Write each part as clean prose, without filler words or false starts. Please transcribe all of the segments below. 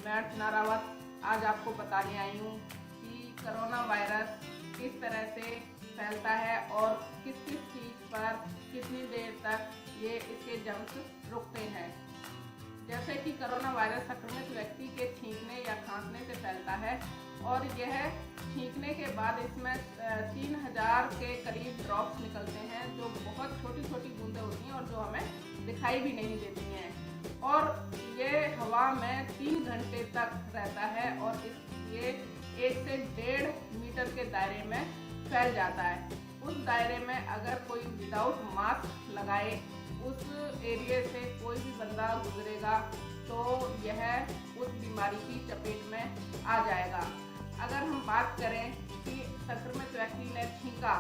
मैं अर्चना रावत आज आपको बताने आई हूँ कि कोरोना वायरस किस तरह से फैलता है और किस किस चीज़ पर कितनी देर तक ये इसके जर्म्स रुकते हैं। जैसे कि कोरोना वायरस संक्रमित व्यक्ति के छींकने या खांसने से फैलता है और यह छींकने के बाद इसमें 3000 के करीब ड्रॉप्स निकलते हैं जो बहुत छोटी छोटी बूंदें होती हैं और जो हमें दिखाई भी नहीं देती हैं और ये हवा में 3 घंटे तक रहता है और ये 1 से 1.5 मीटर के दायरे में फैल जाता है। उस दायरे में अगर कोई विदाउट मास्क लगाए उस एरिया से कोई भी बंदा गुजरेगा तो यह उस बीमारी की चपेट में आ जाएगा। अगर हम बात करें कि संक्रमित व्यक्ति ने छींका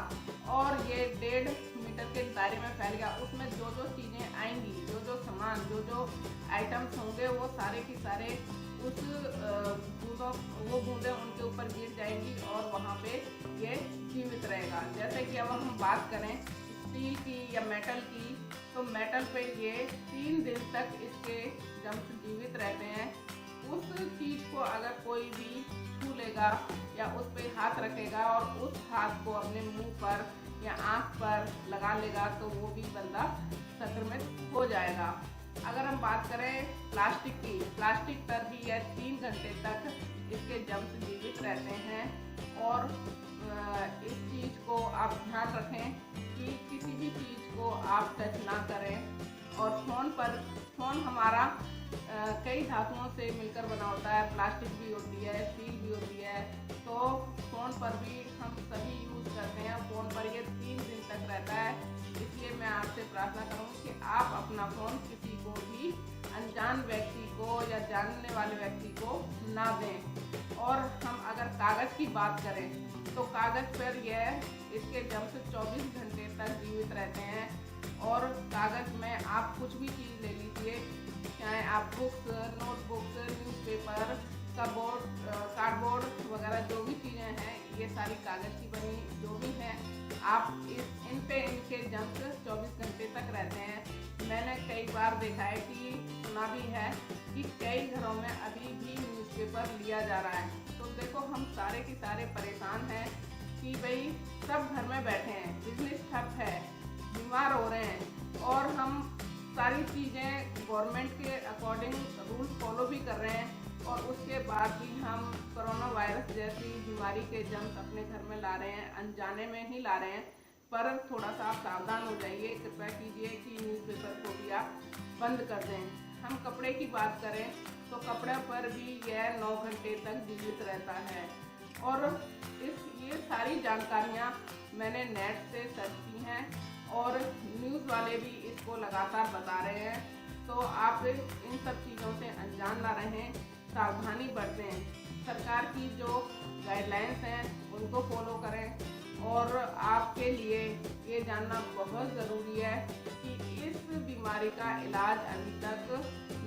और ये 1.5 मीटर के दायरे में फैल गया, उसमें जो जो चीज़ें आएंगी, जो जो सामान, जो जो आइटम्स होंगे वो सारे के सारे उस बूंदें उनके ऊपर गिर जाएंगी और वहाँ पे ये जीवित रहेगा। जैसे कि अब हम बात करें स्टील की या मेटल की, तो मेटल पे ये 3 दिन तक इसके जर्म्स जीवित रहते हैं। उस चीज़ को अगर कोई भी छू लेगा या उस पर हाथ रखेगा और उस हाथ को अपने मुंह पर या आँख पर लगा लेगा तो वो भी बंदा संक्रमित हो जाएगा। अगर हम बात करें प्लास्टिक की, प्लास्टिक पर भी यह 3 घंटे तक इसके जर्म्स जीवित रहते हैं और इस चीज़ को आप ध्यान रखें कि किसी भी चीज़ को आप टच ना करें। और फ़ोन हमारा कई धातुओं से मिलकर बना होता है, प्लास्टिक भी होती है, स्टील भी होती है, तो फ़ोन पर भी हम सभी यूज़ करते हैं। फ़ोन पर ये 3 दिन तक रहता है, इसलिए मैं आपसे प्रार्थना करूँगी कि आप अपना फ़ोन किसी को भी अनजान व्यक्ति को या जानने वाले व्यक्ति को ना दें। और हम अगर कागज़ की बात करें तो कागज़ पर यह इसके जर्म्स 24 घंटे तक जीवित रहते हैं और कागज़ में आप कुछ भी चीज़ ले लीजिए, चाहे आप बुक्स, नोटबुक्स, न्यूज़पेपर, कार्डबोर्ड वगैरह जो भी चीज़ें हैं, ये सारी कागज़ की बनी जो भी हैं, आप इनके जर्म्स 24 घंटे तक रहते हैं। मैंने कई बार देखा है कि सुना भी है कि कई घरों में अभी भी न्यूज़पेपर लिया जा रहा है। तो देखो हम सारे के सारे परेशान हैं कि भाई सब घर में बैठे हैं, बिजनेस ठप है, बीमार हो रहे हैं और हम सारी चीज़ें गवर्नमेंट के अकॉर्डिंग रूल फॉलो भी कर रहे हैं और उसके बाद भी हम कोरोना वायरस जैसी बीमारी के जर्म्स अपने घर में ला रहे हैं, अनजाने में ही ला रहे हैं। पर थोड़ा सा आप सावधान हो जाइए, कृपया कीजिए कि न्यूज़पेपर को भी आप बंद कर दें। हम कपड़े की बात करें तो कपड़े पर भी यह 9 घंटे तक जीवित रहता है और ये सारी जानकारियाँ मैंने नेट से सर्च की हैं और न्यूज़ वाले भी इसको लगातार बता रहे हैं। तो आप इन सब चीज़ों से अनजान ना रहें, सावधानी बरतें, सरकार की जो गाइडलाइंस हैं उनको फॉलो करें। और आपके लिए ये जानना बहुत ज़रूरी है कि इस बीमारी का इलाज अभी तक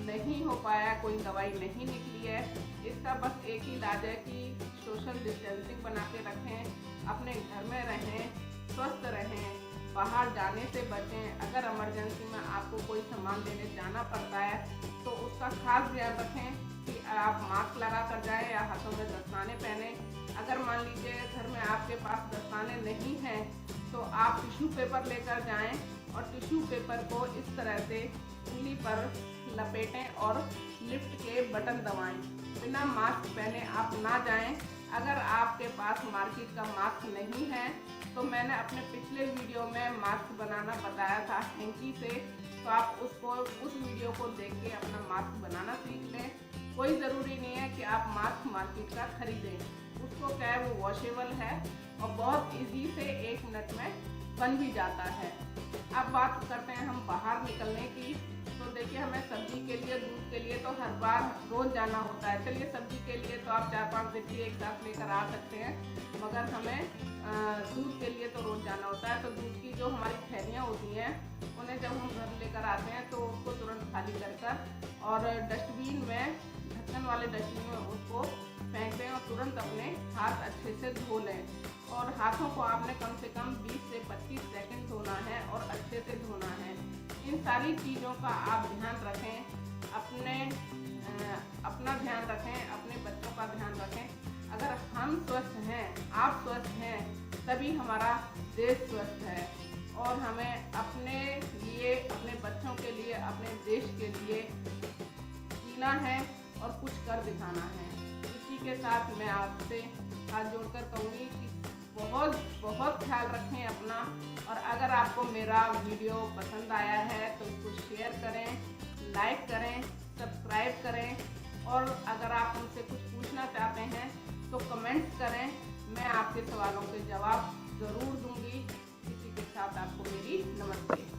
नहीं हो पाया, कोई दवाई नहीं निकली है। इसका बस एक ही इलाज है कि सोशल डिस्टेंसिंग बना के रखें, अपने घर में रहें, स्वस्थ रहें, बाहर जाने से बचें। अगर इमरजेंसी में आपको कोई सामान लेने जाना पड़ता है तो उसका खास ध्यान रखें कि आप मास्क लगा कर जाएं या हाथों में दस्ताने पहने। अगर मान लीजिए घर में आपके पास दस्ताने नहीं हैं तो आप टिश्यू पेपर लेकर जाएं और टिश्यू पेपर को इस तरह से उंगली पर लपेटें और लिफ्ट के बटन दबाएं। बिना मास्क पहने आप ना जाएं। अगर आपके पास मार्केट का मास्क नहीं है तो मैंने अपने पिछले वीडियो में मास्क बनाना बताया था हैंकी से, तो आप उस वीडियो को देख के अपना मास्क बनाना सीख लें। कोई ज़रूरी नहीं है कि आप मास्क मार्केट का खरीदें, उसको क्या है वो वॉशेबल है और बहुत इजी से 1 मिनट में बन भी जाता है। अब बात करते हैं हम बाहर निकलने की। तो देखिए हमें सब्जी के लिए, दूध के लिए तो हर बार रोज़ जाना होता है। चलिए सब्जी के लिए तो आप 4-5 डिब्बी एक साथ लेकर आ सकते हैं, मगर हमें दूध के लिए तो रोज़ जाना होता है। तो दूध की जो हमारी थैलियाँ होती हैं उन्हें जब हम घर लेकर आते हैं तो उसको तुरंत खाली कर और डस्टबिन में, ढक्कन वाले डस्टबिन में उसको फेंक दें और तुरंत अपने हाथ अच्छे से धो लें। और हाथों को आपने कम से कम 20 से 25 सेकंड धोना है और अच्छे से धोना है। इन सारी चीज़ों का आप ध्यान रखें, अपना ध्यान रखें का ध्यान रखें। अगर हम स्वस्थ हैं, आप स्वस्थ हैं, तभी हमारा देश स्वस्थ है। और हमें अपने लिए, अपने बच्चों के लिए, अपने देश के लिए जीना है और कुछ कर दिखाना है। इसी के साथ मैं आपसे हाथ जोड़कर कहूँगी कि बहुत बहुत ख्याल रखें अपना। और अगर आपको मेरा वीडियो पसंद आया है तो इसको शेयर करें, लाइक करें, सब्सक्राइब करें। और अगर आप मुझसे कुछ पूछना चाहते हैं तो कमेंट्स करें, मैं आपके सवालों के जवाब ज़रूर दूंगी। इसी के साथ आपको मेरी नमस्ते।